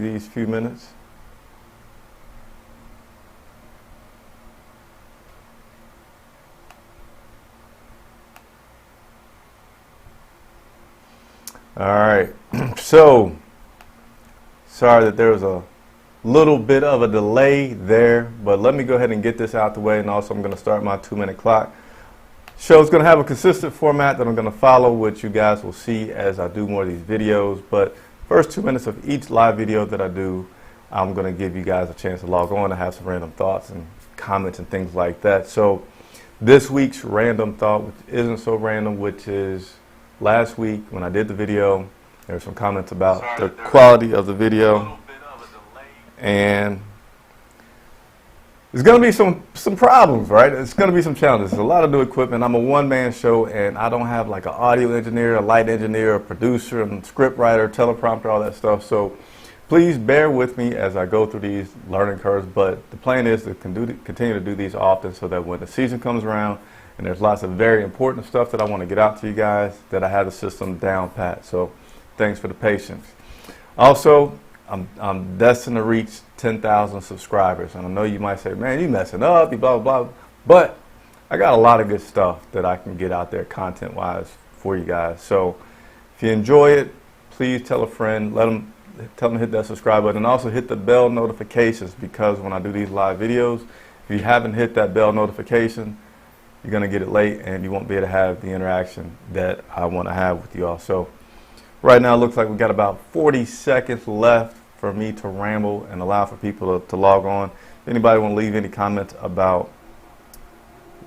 me these few minutes. All right, so sorry that there was a little bit of a delay there, but let me go ahead and get this out the way, and also I'm going to start my 2-minute clock. Show's going to have a consistent format that I'm going to follow, which you guys will see as I do more of these videos, but first 2 minutes of each live video that I do, I'm going to give you guys a chance to log on and have some random thoughts and comments and things like that. So this week's random thought, which isn't so random, which is last week when I did the video, there were some comments about the quality of the video, and there's going to be some problems, right? It's going to be some challenges. There's a lot of new equipment. I'm a one-man show, and I don't have like an audio engineer, a light engineer, a producer, a script writer, teleprompter, all that stuff. So please bear with me as I go through these learning curves, but the plan is to continue to do these often so that when the season comes around, and there's lots of very important stuff that I want to get out to you guys, that I have the system down pat. So thanks for the patience. Also, I'm destined to reach 10,000 subscribers. And I know you might say, man, you messing up, you blah, blah, blah. But I got a lot of good stuff that I can get out there content-wise for you guys. So if you enjoy it, please tell a friend, tell them to hit that subscribe button, and also hit the bell notifications, because when I do these live videos, if you haven't hit that bell notification, you're going to get it late and you won't be able to have the interaction that I want to have with you all. So right now it looks like we got about 40 seconds left for me to ramble and allow for people to log on. If anybody want to leave any comments about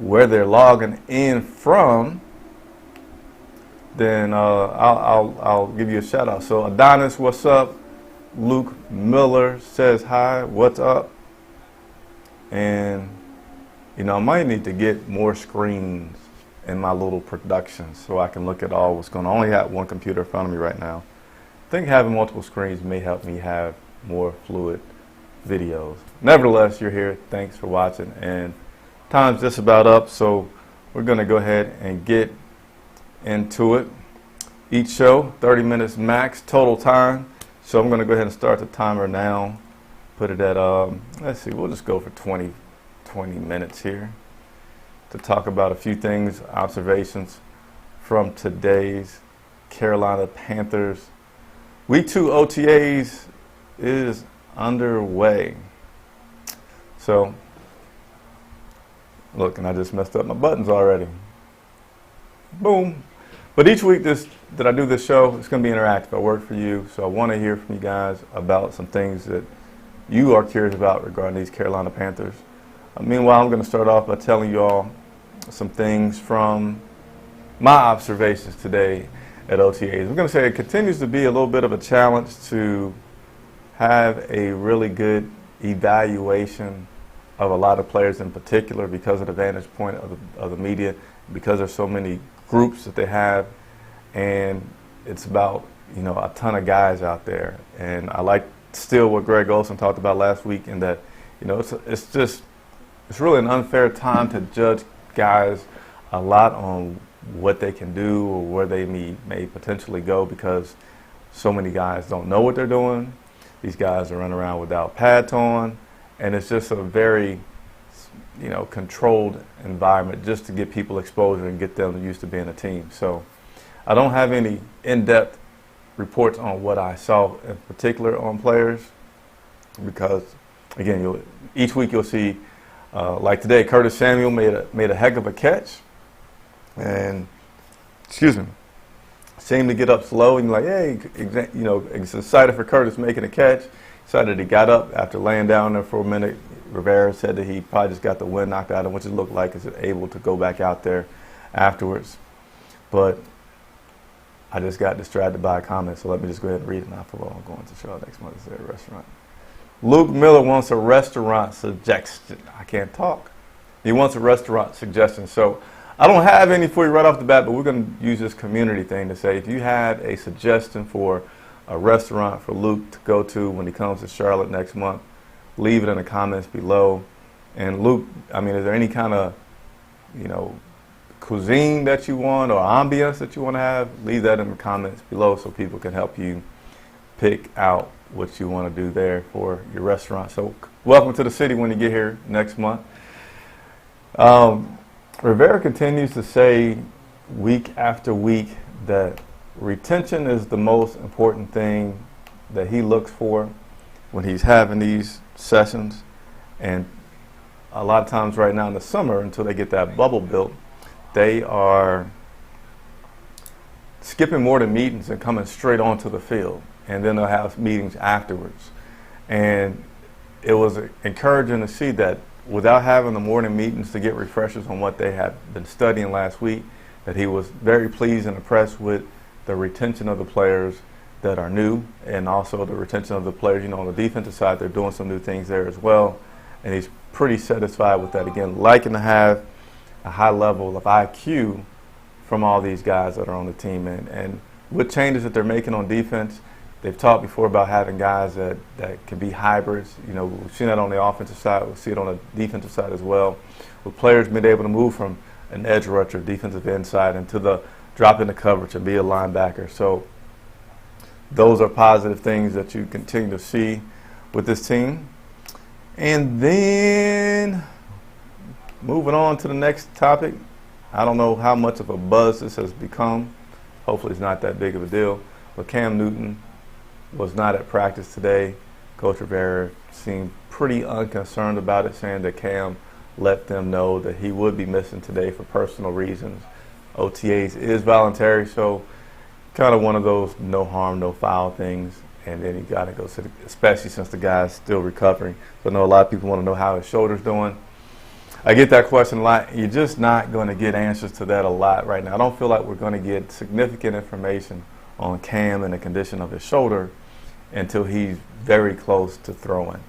where they're logging in from, then I'll give you a shout out. So Adonis, what's up? Luke Miller says hi, what's up? And you know, I might need to get more screens in my little production so I can look at all what's going on. I only have one computer in front of me right now. I think having multiple screens may help me have more fluid videos. Nevertheless, you're here. Thanks for watching. And time's just about up, so we're going to go ahead and get into it. Each show, 30 minutes max total time. So I'm going to go ahead and start the timer now. Put it at, let's see, we'll just go for 20 minutes here to talk about a few things, observations from today's Carolina Panthers. Week 2 OTAs is underway. So, look, and I just messed up my buttons already. Boom. But each week that I do this show, it's going to be interactive. I work for you, so I want to hear from you guys about some things that you are curious about regarding these Carolina Panthers. Meanwhile, I'm going to start off by telling you all some things from my observations today at OTAs. I'm going to say it continues to be a little bit of a challenge to have a really good evaluation of a lot of players in particular, because of the vantage point of the media, because there's so many groups that they have, and it's about, you know, a ton of guys out there. And I like still what Greg Olson talked about last week, in that, you know, it's really an unfair time to judge guys a lot on what they can do or where they may potentially go, because so many guys don't know what they're doing. These guys are running around without pads on, and it's just a very, you know, controlled environment just to get people exposure and get them used to being a team. So I don't have any in-depth reports on what I saw in particular on players, because again, each week you'll see, like today, Curtis Samuel made a heck of a catch, and seemed to get up slow, and like, hey, you know, it's excited for Curtis making a catch. Excited he got up after laying down there for a minute. Rivera said that he probably just got the wind knocked out of him, which it looked like is able to go back out there afterwards. But I just got distracted by a comment, so let me just go ahead and read it now for I'm going to Charlotte next month at a restaurant. Luke Miller wants a restaurant suggestion. I can't talk. He wants a restaurant suggestion. So I don't have any for you right off the bat, but we're going to use this community thing to say, if you have a suggestion for a restaurant for Luke to go to when he comes to Charlotte next month, leave it in the comments below. And Luke, I mean, is there any kind of, you know, cuisine that you want or ambience that you want to have? Leave that in the comments below so people can help you pick out what you want to do there for your restaurant. So welcome to the city when you get here next month. Rivera continues to say week after week that retention is the most important thing that he looks for when he's having these sessions. And a lot of times right now in the summer, until they get that bubble built, they are skipping more than meetings and coming straight onto the field. And then they'll have meetings afterwards. And it was encouraging to see that without having the morning meetings to get refreshers on what they had been studying last week, that he was very pleased and impressed with the retention of the players that are new, and also the retention of the players, on the defensive side. They're doing some new things there as well. And he's pretty satisfied with that. Again, liking to have a high level of IQ from all these guys that are on the team. And with changes that they're making on defense, they've talked before about having guys that can be hybrids. We've seen that on the offensive side. We'll see it on the defensive side as well, with players being able to move from an edge rusher, defensive inside, into the drop into coverage and be a linebacker. So those are positive things that you continue to see with this team. And then moving on to the next topic, I don't know how much of a buzz this has become. Hopefully it's not that big of a deal. But Cam Newton was not at practice today. Coach Rivera seemed pretty unconcerned about it, saying that Cam let them know that he would be missing today for personal reasons. OTAs is voluntary, so kind of one of those no harm, no foul things. And then you got to go, especially since the guy's still recovering. So I know a lot of people want to know how his shoulder's doing. I get that question a lot. You're just not going to get answers to that a lot right now. I don't feel like we're going to get significant information on Cam and the condition of his shoulder until he's very close to throwing.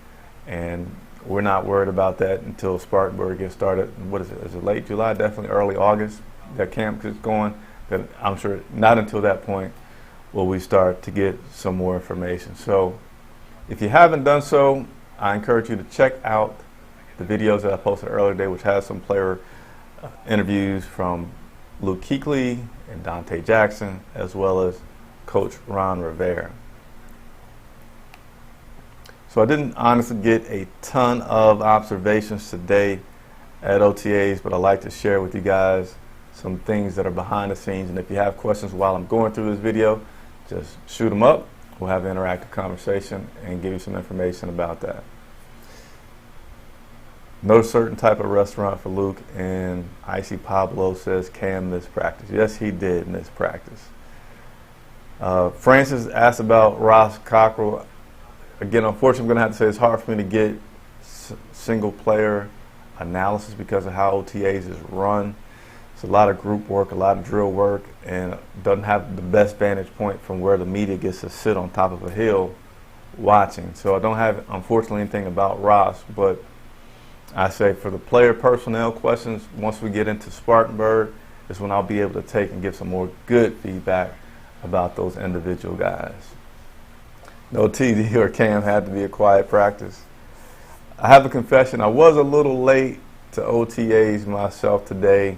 And we're not worried about that until Spartanburg gets started. What is it? Is it late July? Definitely early August that camp is going. But I'm sure not until that point will we start to get some more information. So if you haven't done so, I encourage you to check out the videos that I posted earlier today, which has some player interviews from Luke Kuechly and Dante Jackson, as well as Coach Ron Rivera. So I didn't honestly get a ton of observations today at OTAs, but I'd like to share with you guys some things that are behind the scenes. And if you have questions while I'm going through this video, just shoot them up. We'll have an interactive conversation and give you some information about that. No certain type of restaurant for Luke, and Icy Pablo says Cam missed practice. Yes, he did miss practice. Francis asked about Ross Cockrell. Again, unfortunately, I'm going to have to say it's hard for me to get single player analysis because of how OTAs is run. It's a lot of group work, a lot of drill work, and doesn't have the best vantage point from where the media gets to sit on top of a hill watching. So I don't have, unfortunately, anything about Ross, but I say for the player personnel questions, once we get into Spartanburg, is when I'll be able to take and give some more good feedback about those individual guys. No TD or Cam had to be a quiet practice. I have a confession. I was a little late to OTAs myself today,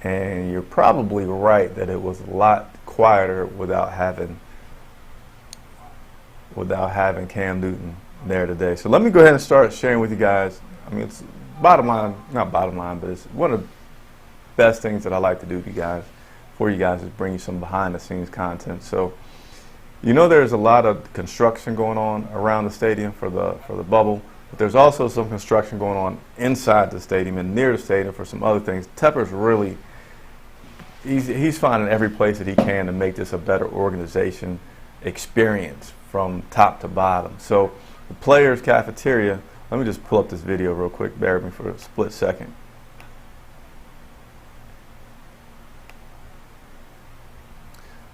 and you're probably right that it was a lot quieter without having Cam Newton there today. So let me go ahead and start sharing with you guys. I mean, it's bottom line, not bottom line, but it's one of the best things that I like to do for you guys is bring you some behind the scenes content. So there's a lot of construction going on around the stadium for the bubble, but there's also some construction going on inside the stadium and near the stadium for some other things. Tepper's really, he's finding every place that he can to make this a better organization experience from top to bottom. So the players' cafeteria, let me just pull up this video real quick. Bear with me for a split second.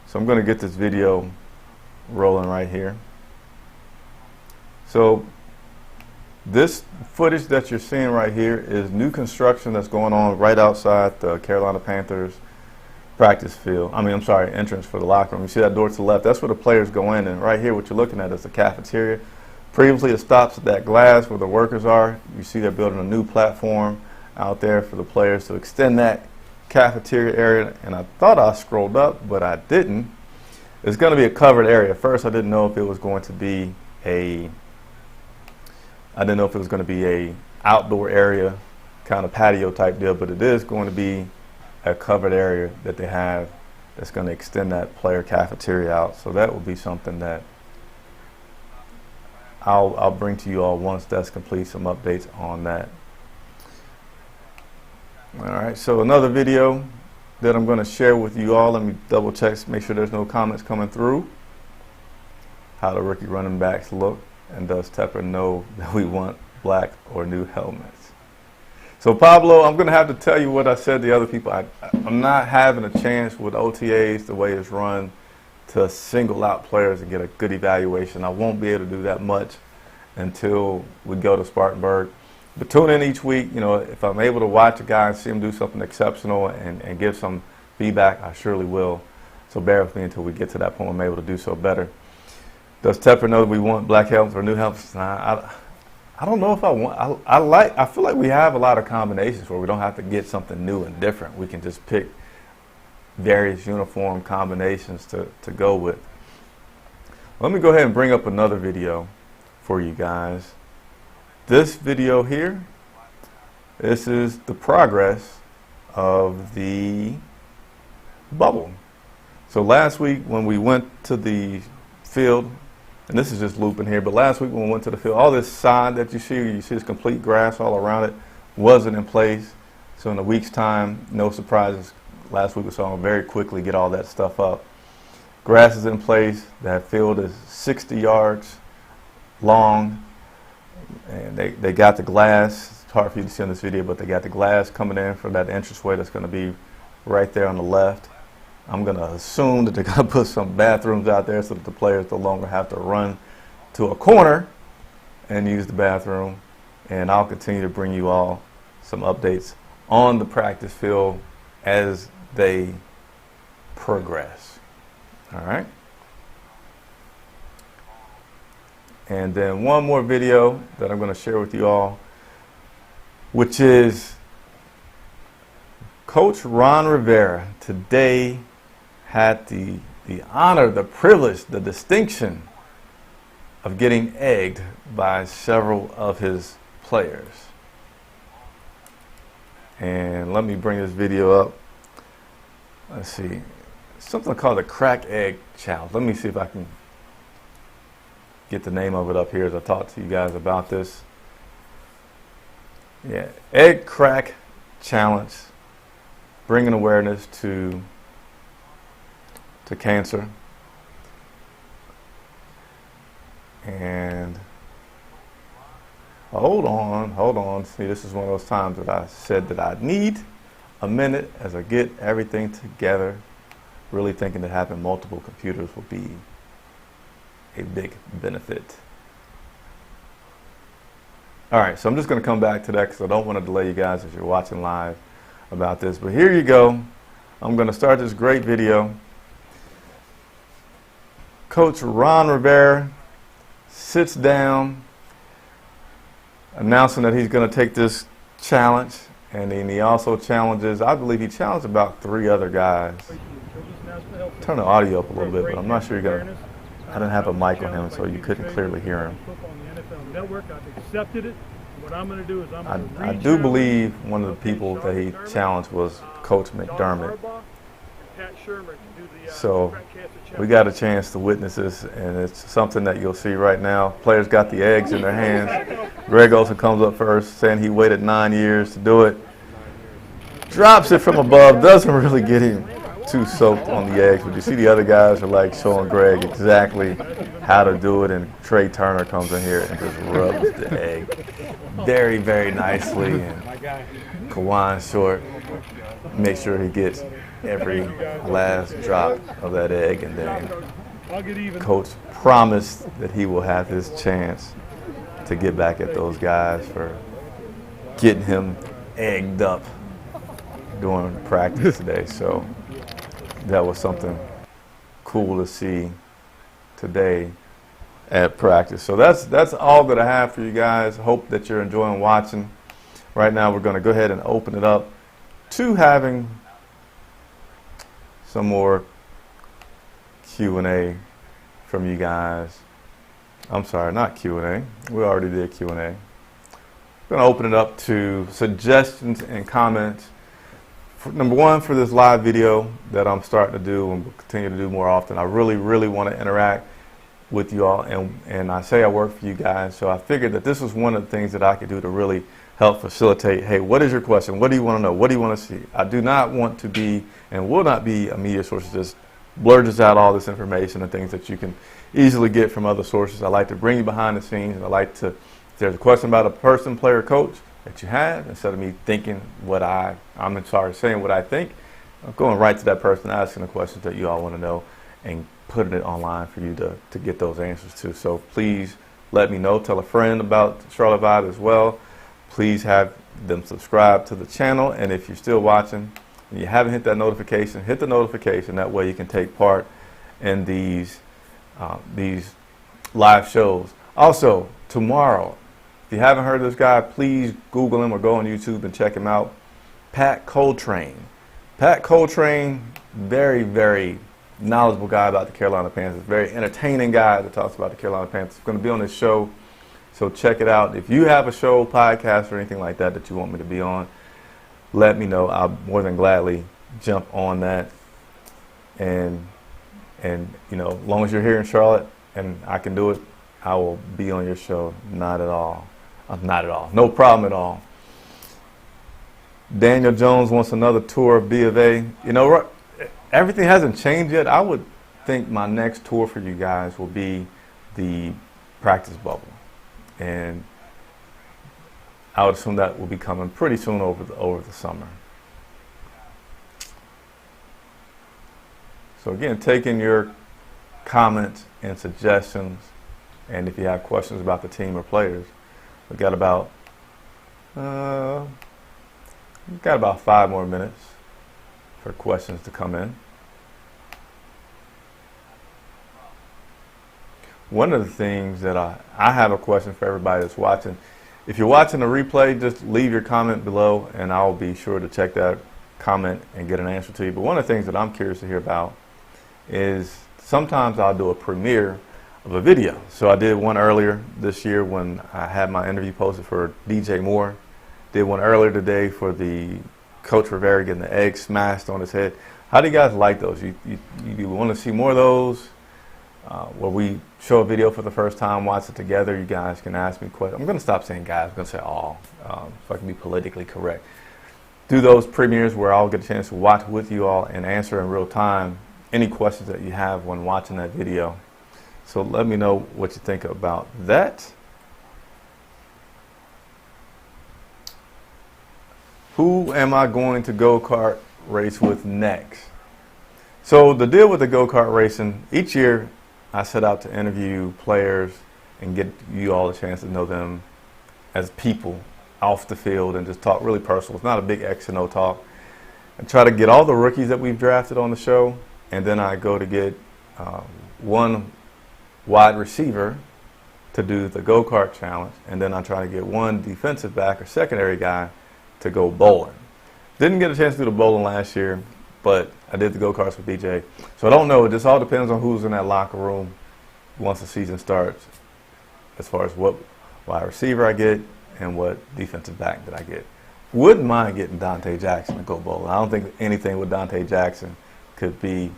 So I'm going to get this video rolling right here. So this footage that you're seeing right here is new construction that's going on right outside the Carolina Panthers entrance for the locker room. You see that door to the left? That's where the players go in, and right here what you're looking at is the cafeteria. Previously it stops at that glass where the workers are. You see they're building a new platform out there for the players to extend that cafeteria area, and I thought I scrolled up, but I didn't. It's going to be a covered area. First, I didn't know if it was going to be I didn't know if it was going to be a outdoor area, kind of patio type deal, but it is going to be a covered area that they have that's going to extend that player cafeteria out. So that will be something that I'll bring to you all once that's complete, some updates on that. All right, so another video that I'm going to share with you all. Let me double check, make sure there's no comments coming through. How the rookie running backs look, and does Tepper know that we want black or new helmets? So Pablo, I'm going to have to tell you what I said to other people. I'm not having a chance with OTAs the way it's run to single out players and get a good evaluation. I won't be able to do that much until we go to Spartanburg. But tune in each week. You know, if I'm able to watch a guy and see him do something exceptional and give some feedback, I surely will. So bear with me until we get to that point I'm able to do so better. Does Tepper know that we want black helmets or new helmets? I don't know if I want. I feel like we have a lot of combinations where we don't have to get something new and different. We can just pick various uniform combinations to go with. Let me go ahead and bring up another video for you guys. This video here, this is the progress of the bubble. So last week when we went to the field, and this is just looping here, but last week when we went to the field, all this sod that you see this complete grass all around it, wasn't in place. So in a week's time, no surprises, last week we saw them very quickly get all that stuff up. Grass is in place. That field is 60 yards long, and they got the glass. It's hard for you to see in this video, but they got the glass coming in for that entranceway that's going to be right there on the left. I'm going to assume that they're going to put some bathrooms out there so that the players no longer have to run to a corner and use the bathroom. And I'll continue to bring you all some updates on the practice field as they progress. All right. And then one more video that I'm going to share with you all, which is Coach Ron Rivera today had the honor, the privilege, the distinction of getting egged by several of his players. And let me bring this video up. Let's see. Something called the Crack Egg Challenge. Let me see if I can get the name of it up here as I talk to you guys about this. Yeah, Egg Crack Challenge, bringing awareness to cancer. And hold on. See, this is one of those times that I said that I need a minute as I get everything together. Really thinking that having multiple computers will be a big benefit. All right, so I'm just going to come back to that because I don't want to delay you guys as you're watching live about this. But here you go. I'm going to start this great video. Coach Ron Rivera sits down announcing that he's going to take this challenge, and then he also challenges, I believe he challenged about 3 other guys. Turn the audio up a little bit, but I'm not sure you're going to. I didn't have a mic on him, so you couldn't clearly hear him. I do believe one of the people that he challenged was Coach McDermott. So we got a chance to witness this, and it's something that you'll see right now. Players got the eggs in their hands. Greg Olsen comes up first, saying he waited 9 years to do it. Drops it from above, doesn't really get him too soaked on the eggs, but you see the other guys are like showing Greg exactly how to do it, and Trey Turner comes in here and just rubs the egg very, very nicely, and Kawan Short makes sure he gets every last drop of that egg, and then Coach promised that he will have his chance to get back at those guys for getting him egged up during practice today. So that was something cool to see today at practice. So that's all that I have for you guys. Hope that you're enjoying watching. Right now we're going to go ahead and open it up to having some more Q&A from you guys I'm sorry, not Q&A. We already did Q&A. I'm going to open it up to suggestions and comments. Number one, for this live video that I'm starting to do and will continue to do more often, I really, really want to interact with you all. And I say I work for you guys, so I figured that this was one of the things that I could do to really help facilitate. Hey, what is your question? What do you want to know? What do you want to see? I do not want to be and will not be a media source that just blurs out all this information and things that you can easily get from other sources. I like to bring you behind the scenes, and I like to, if there's a question about a person, player, coach that you have, instead of me thinking what saying what I think, I'm going right to that person, asking the questions that you all want to know, and putting it online for you to get those answers to. So please let me know. Tell a friend about Charlotte Vibe as well. Please have them subscribe to the channel, and if you're still watching and you haven't hit that notification, hit the notification. That way you can take part in these live shows. Also, tomorrow, if you haven't heard of this guy, please Google him or go on YouTube and check him out. Pat Coltrane. Pat Coltrane, very, very knowledgeable guy about the Carolina Panthers. Very entertaining guy that talks about the Carolina Panthers. He's going to be on this show, so check it out. If you have a show, podcast, or anything like that that you want me to be on, let me know. I'll more than gladly jump on that. And you know, as long as you're here in Charlotte and I can do it, I will be on your show. Not at all. Not at all. No problem at all. Daniel Jones wants another tour of B of A. You know, everything hasn't changed yet. I would think my next tour for you guys will be the practice bubble. And I would assume that will be coming pretty soon over the summer. So again, taking your comments and suggestions, and if you have questions about the team or players, we've got about 5 more minutes for questions to come in. One of the things that I have a question for everybody that's watching. If you're watching the replay, just leave your comment below, and I'll be sure to check that comment and get an answer to you. But one of the things that I'm curious to hear about is sometimes I'll do a premiere of a video. So I did one earlier this year when I had my interview posted for DJ Moore. Did one earlier today for the Coach Rivera getting the egg smashed on his head. How do you guys like those? You want to see more of those? Where we show a video for the first time, watch it together. You guys can ask me questions. I'm going to stop saying guys. I'm going to say all, so I can be politically correct. Do those premieres where I'll get a chance to watch with you all and answer in real time any questions that you have when watching that video. So let me know what you think about that. Who am I going to go-kart race with next? So the deal with the go-kart racing, each year I set out to interview players and get you all a chance to know them as people off the field and just talk really personal. It's not a big X and O talk. I try to get all the rookies that we've drafted on the show, and then I go to get one wide receiver to do the go-kart challenge, and then I try to get one defensive back or secondary guy to go bowling. Didn't get a chance to do the bowling last year, but I did the go-karts with DJ. So I don't know. It just all depends on who's in that locker room once the season starts, as far as what wide receiver I get and what defensive back that I get. Wouldn't mind getting Dante Jackson to go bowling. I don't think anything with Dante Jackson could be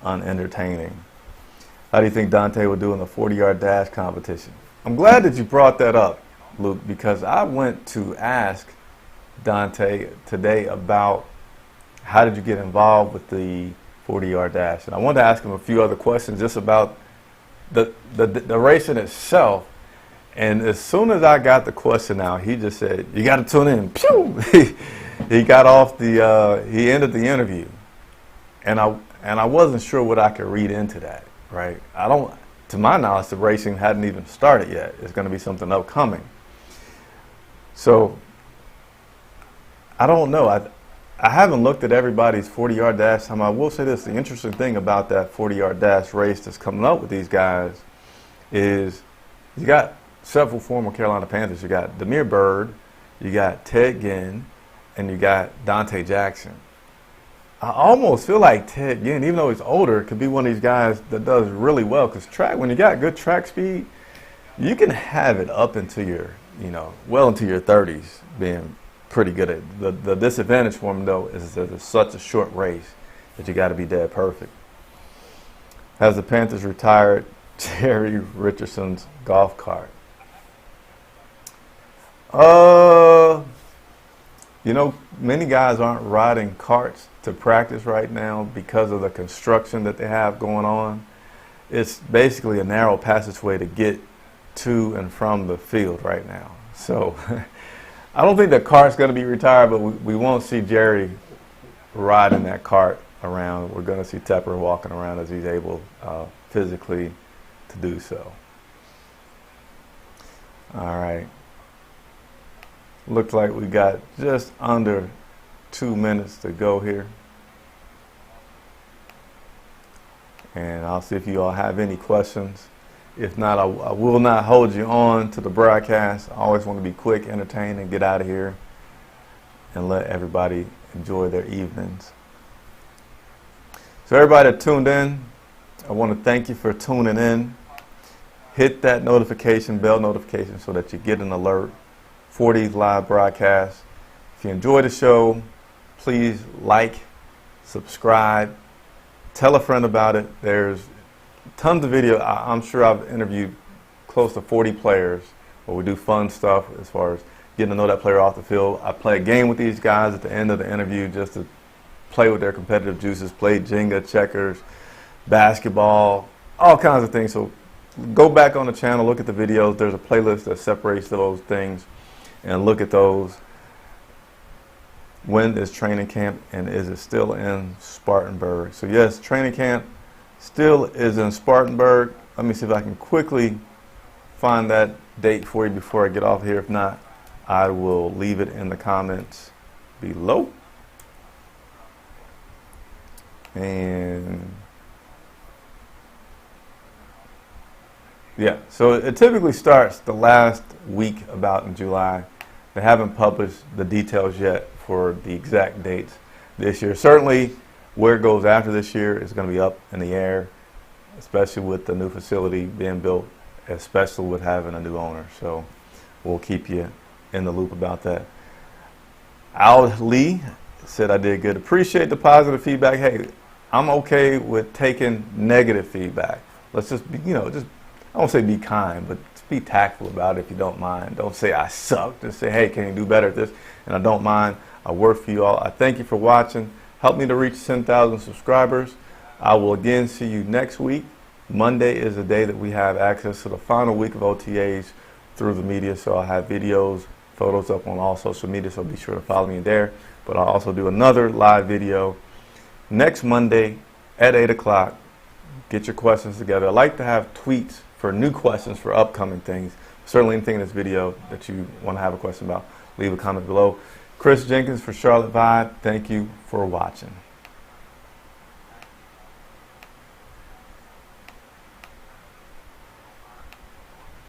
unentertaining. How do you think Dante would do in the 40-yard dash competition? I'm glad that you brought that up, Luke, because I went to ask Dante today about how did you get involved with the 40-yard dash, and I wanted to ask him a few other questions just about the race in itself. And as soon as I got the question out, he just said, "You got to tune in." Pew! He got off he ended the interview, and I wasn't sure what I could read into that. Right? To my knowledge, the racing hadn't even started yet. It's going to be something upcoming. So I don't know. I haven't looked at everybody's 40-yard dash time. I will say this: the interesting thing about that 40-yard dash race that's coming up with these guys is you got several former Carolina Panthers. You got Demir Bird, you got Ted Ginn, and you got Dante Jackson. I almost feel like Ted Ginn, even though he's older, could be one of these guys that does really well. Because when you got good track speed, you can have it up into your, well into your 30s being pretty good at it. The disadvantage for them, though, is that it's such a short race that you got to be dead perfect. Has the Panthers retired Jerry Richardson's golf cart? Many guys aren't riding carts to practice right now because of the construction that they have going on. It's basically a narrow passageway to get to and from the field right now. So I don't think the cart's going to be retired, but we won't see Jerry riding that cart around. We're going to see Tepper walking around as he's able physically to do so. All right. Looks like we got just under 2 minutes to go here. And I'll see if you all have any questions. If not, I will not hold you on to the broadcast. I always want to be quick, entertain, and get out of here and let everybody enjoy their evenings. So everybody that tuned in, I want to thank you for tuning in. Hit that bell notification so that you get an alert for these live broadcasts. If you enjoy the show, please like, subscribe, tell a friend about it. There's tons of video. I'm sure I've interviewed close to 40 players where we do fun stuff as far as getting to know that player off the field. I play a game with these guys at the end of the interview just to play with their competitive juices, play Jenga, checkers, basketball, all kinds of things. So go back on the channel, look at the videos. There's a playlist that separates those things, and look at those. When is training camp, and is it still in Spartanburg? So yes, training camp still is in Spartanburg. Let me see if I can quickly find that date for you before I get off here. If not, I will leave it in the comments below. And yeah, so it typically starts the last week about in July. They haven't published the details yet for the exact dates this year. Certainly where it goes after this year is going to be up in the air, especially with the new facility being built, especially with having a new owner. So we'll keep you in the loop about that. Al Lee said I did good. Appreciate the positive feedback. Hey, I'm okay with taking negative feedback. Let's just be, just, I won't say be kind, but be tactful about it if you don't mind. Don't say I suck. Just say, hey, can you do better at this? And I don't mind. I work for you all. I thank you for watching. Help me to reach 10,000 subscribers. I will again see you next week. Monday is the day that we have access to the final week of OTAs through the media. So I'll have videos, photos up on all social media. So be sure to follow me there. But I'll also do another live video next Monday at 8 o'clock. Get your questions together. I like to have tweets for new questions for upcoming things. Certainly anything in this video that you want to have a question about, leave a comment below. Chris Jenkins for Charlotte Vibe, thank you for watching.